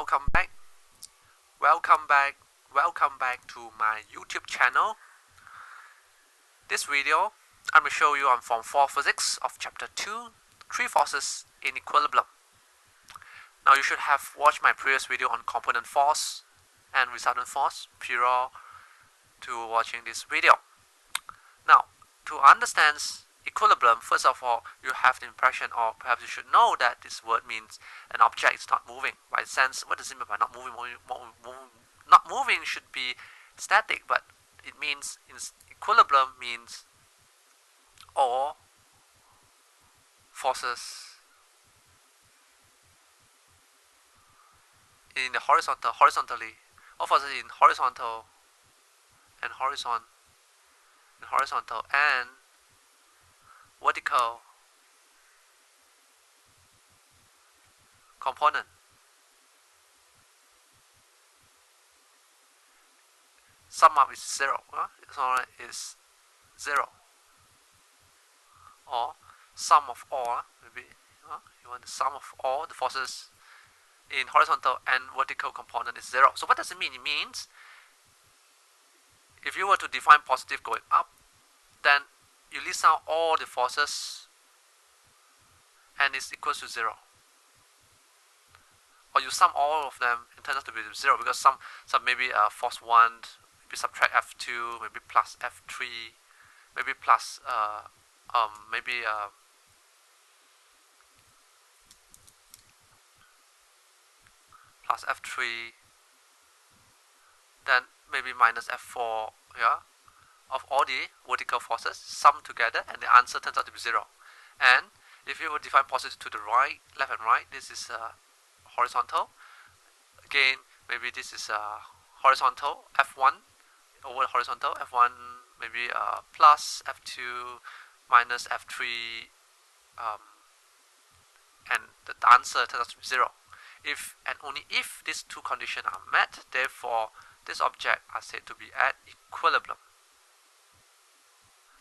welcome back. Welcome back. Welcome back to my YouTube channel. This video, I'm going to show you on Form 4 Physics of Chapter 2, 3 forces in equilibrium. Now you should have watched my previous video on component force and resultant force prior to watching this video. Now, to understand equilibrium, first of all, you have the impression, or perhaps you should know, that this word means an object is not moving. By sense, what does it mean by not moving? Not moving should be static, but it means in equilibrium means all forces in the horizontally, all forces in horizontal and vertical component. Sum up is 0. So is 0. Or sum of all. Maybe you want the sum of all the forces in horizontal and vertical component is 0. So what does it mean? It means if you were to define positive going up, then you list out all the forces and it's equals to 0. Or you sum all of them, it turns out to be 0, because some maybe force 1, maybe subtract F2, maybe plus F3, maybe plus plus F3, then maybe minus F4, of all the vertical forces summed together, and the answer turns out to be 0. And if you would define positive to the right, left and right, this is horizontal. Again, maybe this is horizontal, F1 over horizontal, F1 maybe plus F2 minus F3, and the answer turns out to be 0. If and only if these two conditions are met, therefore this object are said to be at equilibrium.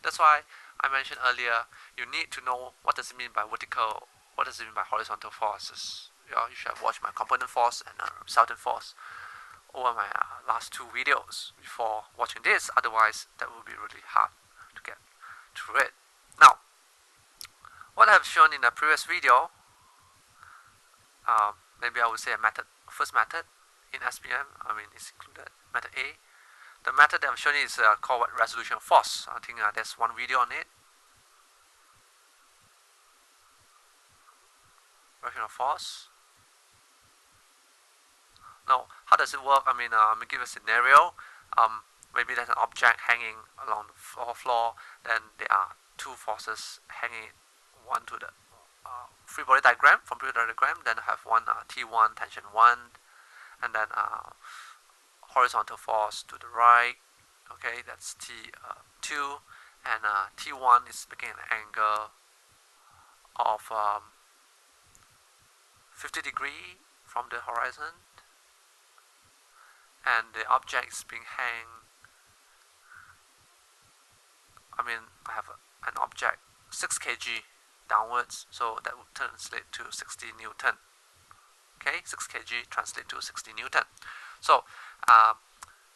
That's why I mentioned earlier, you need to know what does it mean by vertical, what does it mean by horizontal forces. You should have watched my component force and resultant force over my last 2 videos before watching this. Otherwise, that would be really hard to get through it. Now, what I have shown in the previous video, maybe I would say a method. First method in SPM, it's included method A. The method that I'm showing is called resolution of force. I think there's one video on it. Resolution of force. Now, how does it work? I'm going to give a scenario. Maybe there's an object hanging along the floor. Then there are 2 forces hanging, one to the free body diagram, from free body diagram. Then I have one T1, tension 1, and then horizontal force to the right. Okay, that's T2, and T1 is making an angle of 50 degrees from the horizon, and the object is being hanged. I have an object 6 kg downwards, so that would translate to 60 Newton. Okay, 6 kg translate to 60 Newton. So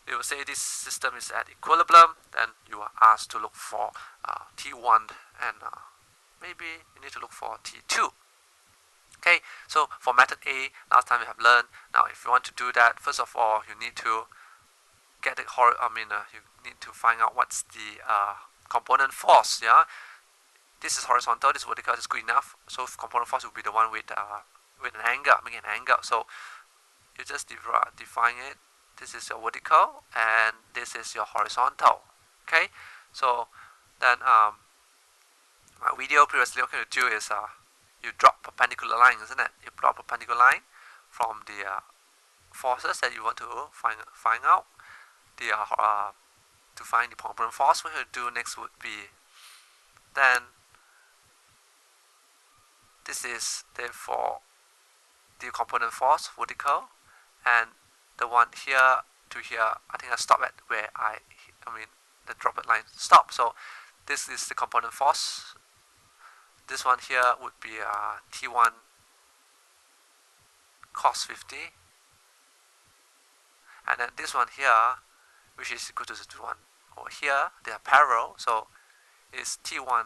they will say this system is at equilibrium. Then you are asked to look for T1, and maybe you need to look for T2. Okay, so for method A, last time we have learned. Now, if you want to do that, first of all, you need to get the you need to find out what's the component force. This is horizontal, this is vertical, is good enough. So component force will be the one with an angle, making an angle. So you just define it. This is your vertical, and this is your horizontal. Okay, so then my video previously, what I'm going to do is you drop perpendicular line, isn't it? You drop perpendicular line from the forces that you want to find out. To find the component force, what you do next would be, then this is therefore the component force, vertical, and the one here to here, I think I stop at where the droplet line stop. So this is the component force. This one here would be T1 cos 50, and then this one here, which is equal to the one over here, they are parallel, so it's T1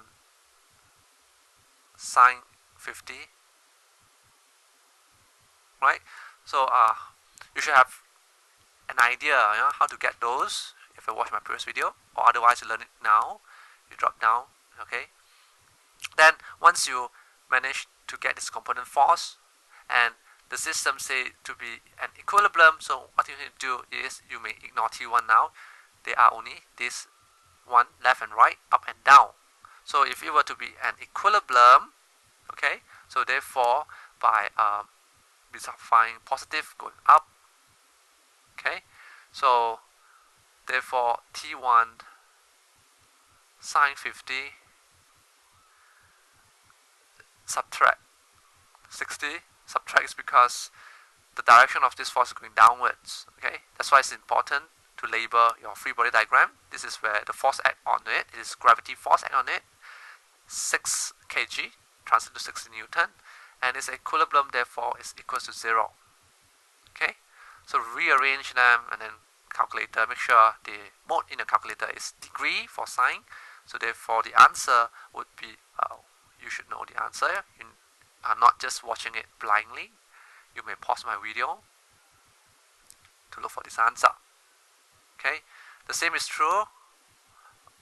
sine 50, right? So you should have an idea, how to get those if you watch my previous video, or otherwise you learn it now. You drop down, okay? Then once you manage to get this component force and the system say to be an equilibrium, so what you need to do is you may ignore T1 now. They are only this one, left and right, up and down. So if it were to be an equilibrium, okay, so therefore by we find positive going up, okay, so therefore T1 sine 50 subtract 60, subtract is because the direction of this force is going downwards, okay, that's why it's important to label your free body diagram. This is where the force act on it, it is gravity force act on it, 6 kg translated to 60 Newton, and its equilibrium therefore is equals to 0. Okay, so rearrange them and then calculator, make sure the mode in the calculator is degree for sine, so therefore the answer would be, you should know the answer, you are not just watching it blindly, you may pause my video to look for this answer. Okay, the same is true,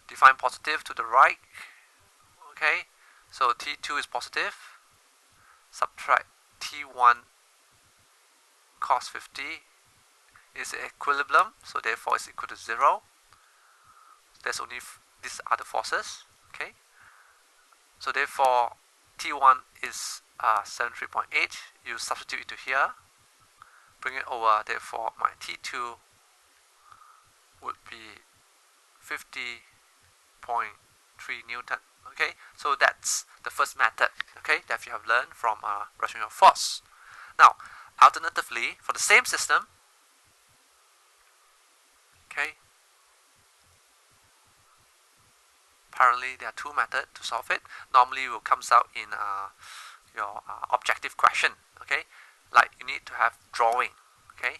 define positive to the right, okay, so T2 is positive, subtract T1 cos 50 is equilibrium, so therefore it's equal to 0. There's only these other forces, okay, so therefore T1 is 73.8, you substitute it to here, bring it over, therefore my T2 would be 50.3 Newton. Okay, so that's the first method, okay, that you have learned from rational force. Now, alternatively, for the same system, okay, apparently there are two methods to solve it. Normally it will comes out in your objective question, okay, like you need to have drawing, okay,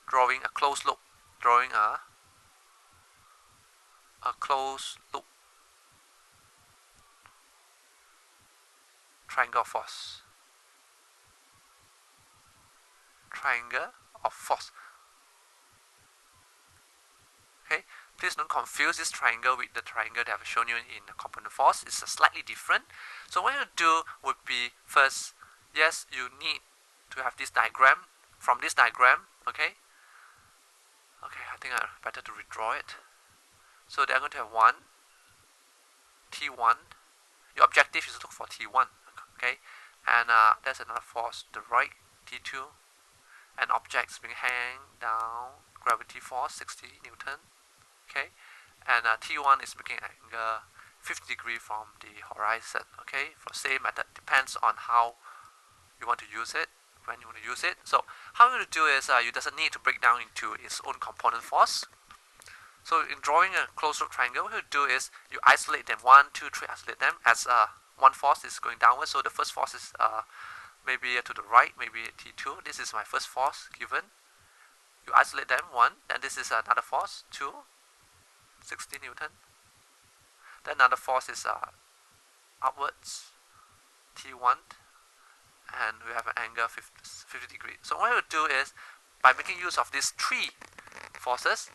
drawing a closed loop, drawing a closed loop triangle of force, triangle of force. Okay, please don't confuse this triangle with the triangle that I've shown you in the component force. It's slightly different. So what you do would be, first, yes, you need to have this diagram. From this diagram, okay, I think I better to redraw it. So they're going to have 1, T1. Your objective is to look for T1, okay, and there's another force to the right, T2, and objects being hang down, gravity force 60 Newton, okay, and T1 is making an angle 50 degrees from the horizon, okay. For same method, depends on how you want to use it, when you want to use it. So how you want to do is you doesn't need to break down into its own component force. So in drawing a closed loop triangle, what you do is you isolate them, 1, 2, 3, isolate them as one force is going downwards. So the first force is maybe to the right, maybe T2. This is my first force given. You isolate them, 1, then this is another force, 2, 60 Newton. Then another force is upwards, T1, and we have an angle 50 degrees. So what you do is, by making use of these 3 forces,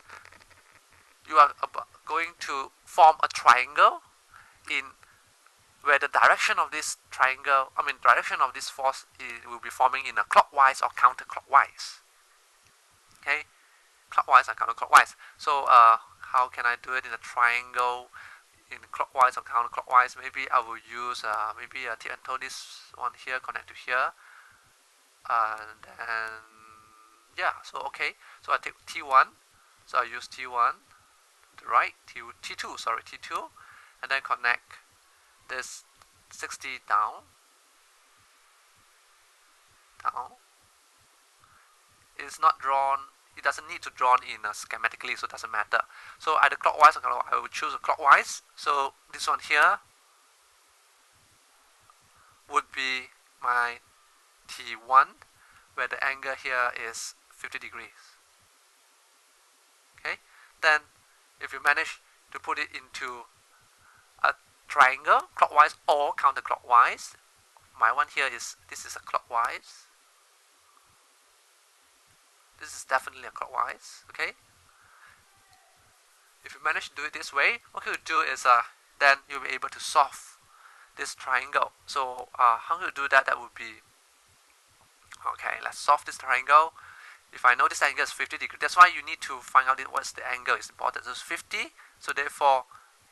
you are going to form a triangle in where the direction of this triangle, direction of this force will be forming in a clockwise or counterclockwise. Okay, clockwise and counterclockwise. So how can I do it in a triangle in clockwise or counterclockwise? Maybe I will use maybe this one here connect to here, and then yeah. So okay, so I take T1. So I use T1 to the right, T2, sorry, T2, and then connect this 60 down. It's not drawn, it doesn't need to drawn in schematically, so it doesn't matter. So either clockwise or counterclockwise, I will choose a clockwise. So this one here would be my T1, where the angle here is 50 degrees. Okay, then if you manage to put it into a triangle, clockwise or counterclockwise, my one here is, this is a clockwise. This is definitely a clockwise, okay? If you manage to do it this way, what you do is then you'll be able to solve this triangle. So how you do that? That would be, okay, let's solve this triangle. If I know this angle is 50 degrees, that's why you need to find out what's the angle is important. So it's 50, so therefore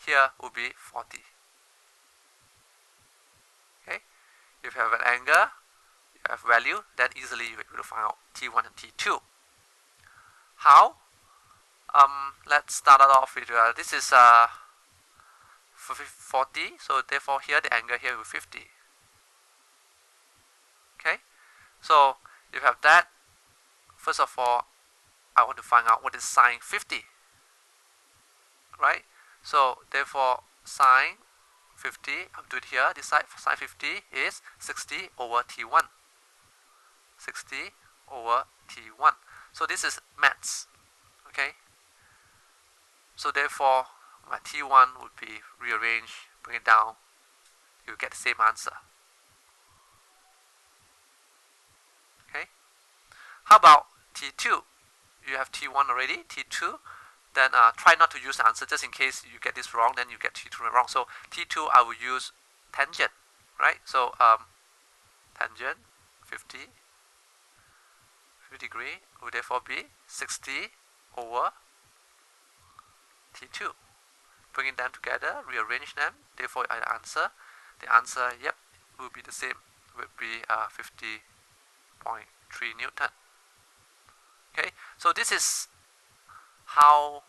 here will be 40. Okay, if you have an angle, you have value, then easily you're able to find out T1 and T2. How? Let's start it off with this is 40, so therefore here the angle here will be 50. Okay, so you have that. First of all, I want to find out what is sine 50, right? So therefore sine 50, I'm doing it here, this side for sine 50 is 60 over T1. 60 over T1. So this is maths, okay? So therefore my T1 would be rearranged, bring it down, you get the same answer. Okay? How about T2? You have T1 already, T2, then try not to use the answer just in case you get this wrong, then you get T2 wrong. So T2 I will use tangent, right? So tangent 50 degree would therefore be 60 over T2. Bringing them together, rearrange them, therefore I answer. The answer, yep, will be the same, would be 50.3 Newton. Okay, so this is how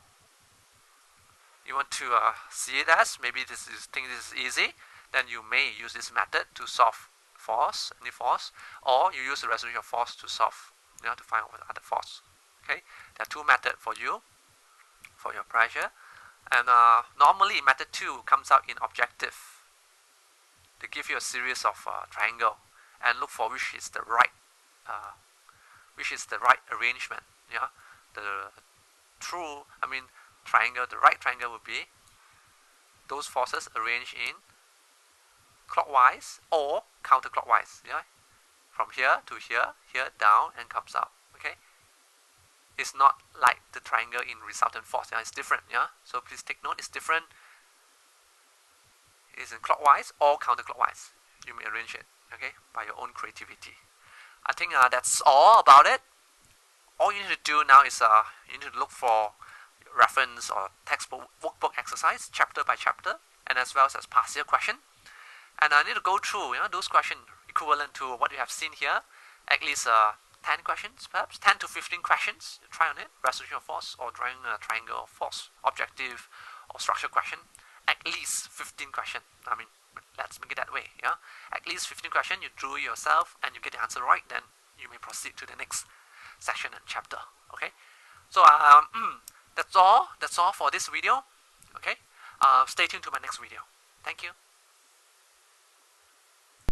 you want to see it as. Maybe think this is easy, then you may use this method to solve force, any force, or you use the resolution of force to solve, to find out what other force. Okay, there are two methods for you, for your pressure, and normally method 2 comes out in objective. They give you a series of triangle and look for which is the right arrangement. Yeah, the triangle. The right triangle would be those forces arranged in clockwise or counterclockwise. Yeah, from here to here, here down and comes out. Okay, it's not like the triangle in resultant force. Yeah, it's different. Yeah, so please take note. It's different. It's in clockwise or counterclockwise. You may arrange it. Okay, by your own creativity. I think that's all about it. All you need to do now is you need to look for reference or textbook workbook exercise, chapter by chapter, and as well as past year question. And I need to go through those questions equivalent to what you have seen here, at least 10 questions, perhaps 10 to 15 questions. Try on it, resolution of force or drawing a triangle of force, objective or structure question. At least 15 questions. Let's make it that way. Yeah, at least 15 questions. You drew yourself and you get the answer right, then you may proceed to the next section and chapter. Okay, so that's all for this video. Okay, stay tuned to my next video. Thank you.